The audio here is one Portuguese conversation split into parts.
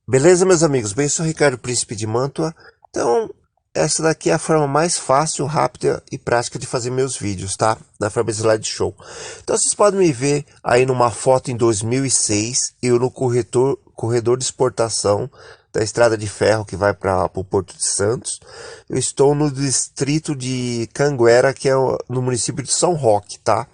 Beleza, meus amigos? Bem, eu sou o Ricardo Príncipe de Mantua. Então, essa daqui é a forma mais fácil, rápida e prática de fazer meus vídeos, tá? Da forma slideshow. Então, vocês podem me ver aí numa foto em 2006, eu no corredor de exportação da estrada de ferro que vai para o Porto de Santos. Eu estou no distrito de Canguera, que é no município de São Roque, tá?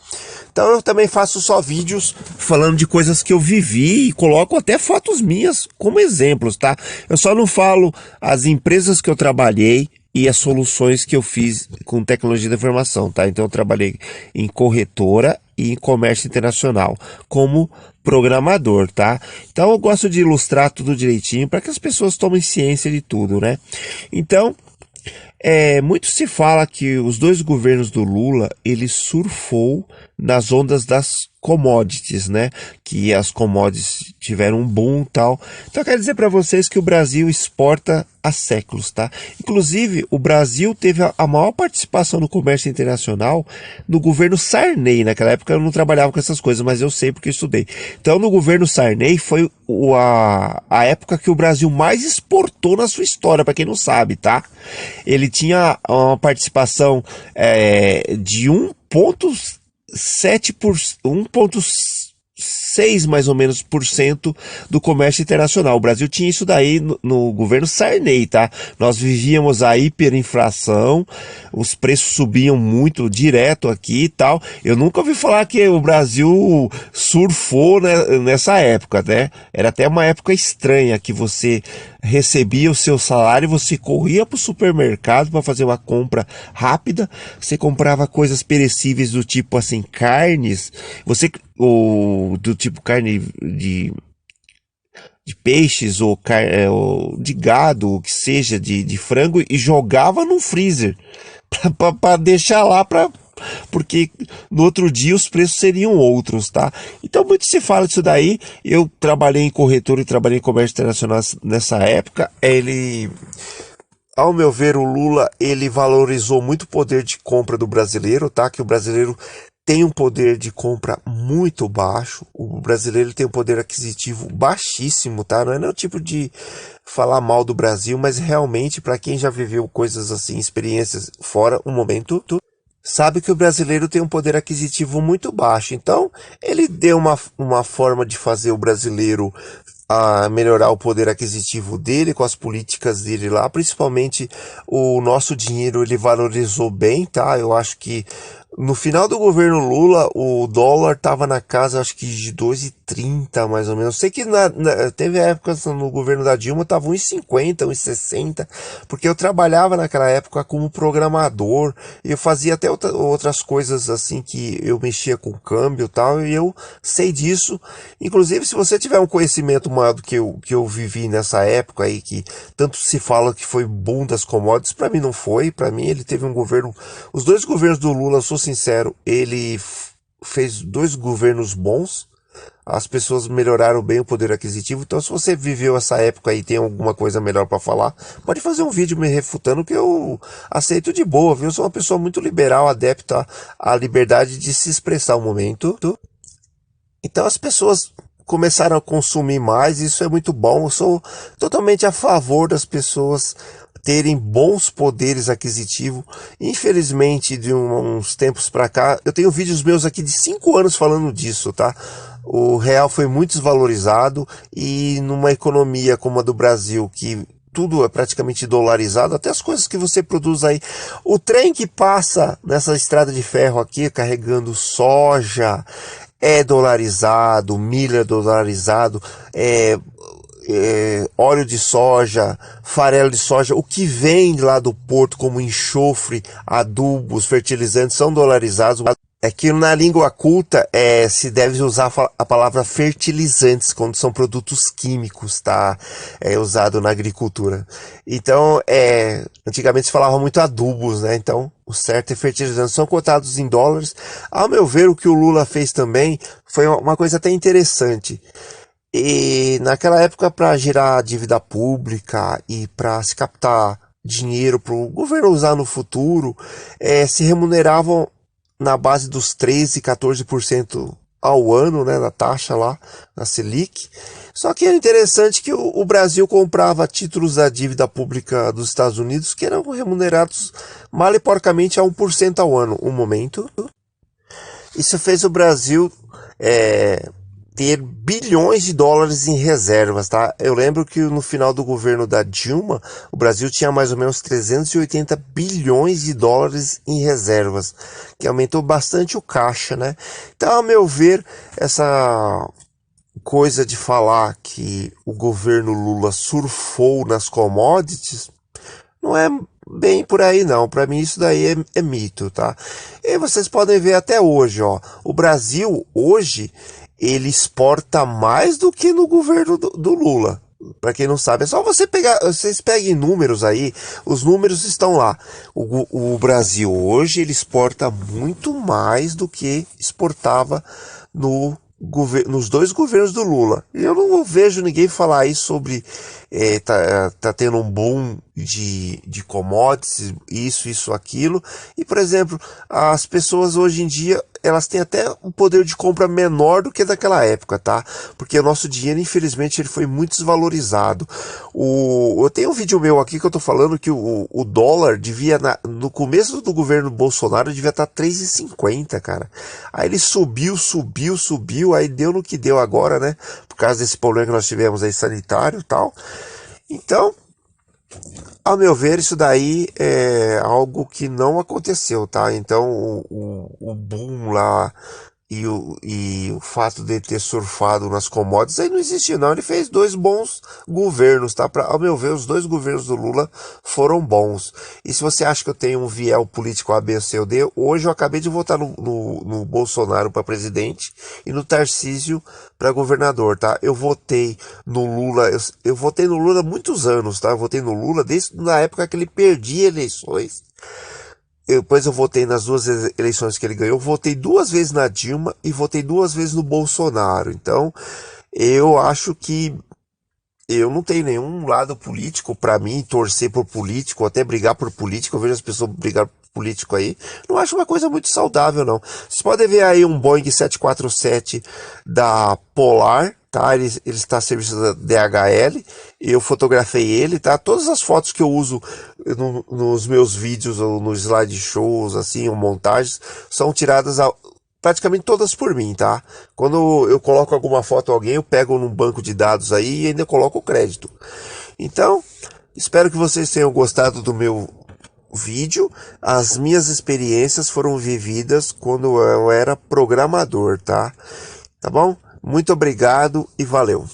Então eu também faço só vídeos falando de coisas que eu vivi e coloco até fotos minhas como exemplos, tá? Eu só não falo as empresas que eu trabalhei e as soluções que eu fiz com tecnologia da informação, tá? Então eu trabalhei em corretora e em comércio internacional como programador, tá? Então eu gosto de ilustrar tudo direitinho para que as pessoas tomem ciência de tudo, né? Então, muito se fala que os dois governos do Lula, ele surfou nas ondas das commodities, né? Que as commodities tiveram um boom e tal. Então eu quero dizer para vocês que o Brasil exporta há séculos, tá? Inclusive, o Brasil teve a maior participação no comércio internacional no governo Sarney. Naquela época eu não trabalhava com essas coisas, mas eu sei porque eu estudei. Então, no governo Sarney foi a época que o Brasil mais exportou na sua história, para quem não sabe, tá? Ele tinha uma participação de 1,7 por 1,6 mais ou menos por cento do comércio internacional. O Brasil tinha isso daí no governo Sarney, tá? Nós vivíamos a hiperinflação, os preços subiam muito direto aqui e tal. Eu nunca ouvi falar que o Brasil surfou, né, nessa época, né? Era até uma época estranha que você recebia o seu salário, você corria para o supermercado para fazer uma compra rápida, você comprava coisas perecíveis do tipo assim, carnes, ou do tipo carne de peixes ou de gado, o que seja, de frango, e jogava no freezer para deixar lá porque no outro dia os preços seriam outros, tá? Então muito se fala disso daí. Eu trabalhei em corretora e trabalhei em comércio internacional nessa época. Ao meu ver, o Lula, ele valorizou muito o poder de compra do brasileiro, tá? Que o brasileiro tem um poder de compra muito baixo. O brasileiro tem um poder aquisitivo baixíssimo, tá? Não é nem o tipo de falar mal do Brasil, mas realmente, para quem já viveu coisas assim, experiências fora, um momento, sabe que o brasileiro tem um poder aquisitivo muito baixo. Então, ele deu uma forma de fazer o brasileiro a melhorar o poder aquisitivo dele com as políticas dele lá, principalmente o nosso dinheiro ele valorizou bem, tá? Eu acho que no final do governo Lula, o dólar tava na casa, acho que de 2,30 mais ou menos. Eu sei que teve épocas no governo da Dilma, tava 1,50, 1,60, porque eu trabalhava naquela época como programador, e eu fazia até outras coisas assim que eu mexia com câmbio e tal, e eu sei disso. Inclusive, se você tiver um conhecimento maior do que eu vivi nessa época aí, que tanto se fala que foi boom das commodities, para mim não foi. Para mim ele teve um governo, os dois governos do Lula, eu sou sincero, ele fez dois governos bons. As pessoas melhoraram bem o poder aquisitivo. Então, se você viveu essa época e tem alguma coisa melhor para falar, pode fazer um vídeo me refutando que eu aceito de boa, viu? Eu sou uma pessoa muito liberal, adepta à liberdade de se expressar um momento. Então as pessoas começaram a consumir mais, isso é muito bom. Eu sou totalmente a favor das pessoas terem bons poderes aquisitivos. Infelizmente, de uns tempos para cá, eu tenho vídeos meus aqui de 5 anos falando disso, tá? O real foi muito desvalorizado e numa economia como a do Brasil, que tudo é praticamente dolarizado, até as coisas que você produz aí. O trem que passa nessa estrada de ferro aqui, carregando soja, é dolarizado, milho é dolarizado, óleo de soja, farelo de soja, o que vem lá do porto como enxofre, adubos, fertilizantes são dolarizados. É que na língua culta se deve usar a palavra fertilizantes quando são produtos químicos, tá? É usado na agricultura. Então, antigamente se falava muito adubos, né? Então, o certo é fertilizantes. São cotados em dólares. Ao meu ver, o que o Lula fez também foi uma coisa até interessante. E naquela época, para gerar dívida pública e para se captar dinheiro para o governo usar no futuro, se remuneravam na base dos 13, 14% ao ano, né, na taxa lá, na Selic. Só que é interessante que o Brasil comprava títulos da dívida pública dos Estados Unidos que eram remunerados mal e porcamente a 1% ao ano, um momento. Isso fez o Brasil ter bilhões de dólares em reservas, tá? Eu lembro que no final do governo da Dilma, o Brasil tinha mais ou menos 380 bilhões de dólares em reservas, que aumentou bastante o caixa, né? Então, a meu ver, essa coisa de falar que o governo Lula surfou nas commodities não é bem por aí não. Para mim isso daí é mito, tá? E vocês podem ver até hoje, ó, o Brasil hoje ele exporta mais do que no governo do Lula. Para quem não sabe, é só você pegar, vocês peguem números aí, os números estão lá. O Brasil hoje ele exporta muito mais do que exportava nos dois governos do Lula. E eu não vejo ninguém falar aí sobre tá tendo um boom de commodities, isso, aquilo. E, por exemplo, as pessoas hoje em dia, elas têm até um poder de compra menor do que daquela época, tá? Porque o nosso dinheiro, infelizmente, ele foi muito desvalorizado. Eu tenho um vídeo meu aqui que eu tô falando que o dólar devia, no começo do governo Bolsonaro, devia estar 3,50, cara. Aí ele subiu, aí deu no que deu agora, né? Por causa desse problema que nós tivemos aí sanitário e tal. Então, ao meu ver, isso daí é algo que não aconteceu, tá? Então, o boom lá e o fato de ter surfado nas commodities aí não existiu, não. Ele fez dois bons governos, tá? Ao meu ver, os dois governos do Lula foram bons. E se você acha que eu tenho um viés político A, B, C ou D, hoje eu acabei de votar no Bolsonaro para presidente e no Tarcísio para governador, tá? Eu votei no Lula, eu votei no Lula há muitos anos, tá? Eu votei no Lula desde na época que ele perdia eleições. Depois eu votei nas duas eleições que ele ganhou, votei duas vezes na Dilma e votei duas vezes no Bolsonaro. Então, eu acho que eu não tenho nenhum lado político para mim, torcer por político, até brigar por político. Eu vejo as pessoas brigar por político aí. Não acho uma coisa muito saudável, não. Vocês podem ver aí um Boeing 747 da Polar, tá? Ele está a serviço da DHL. Eu fotografei ele, tá? Todas as fotos que eu uso nos meus vídeos ou nos slideshows, assim, ou montagens, são tiradas praticamente todas por mim, tá? Quando eu coloco alguma foto a alguém, eu pego num banco de dados aí e ainda coloco o crédito. Então, espero que vocês tenham gostado do meu vídeo. As minhas experiências foram vividas quando eu era programador, tá? Tá bom? Muito obrigado e valeu!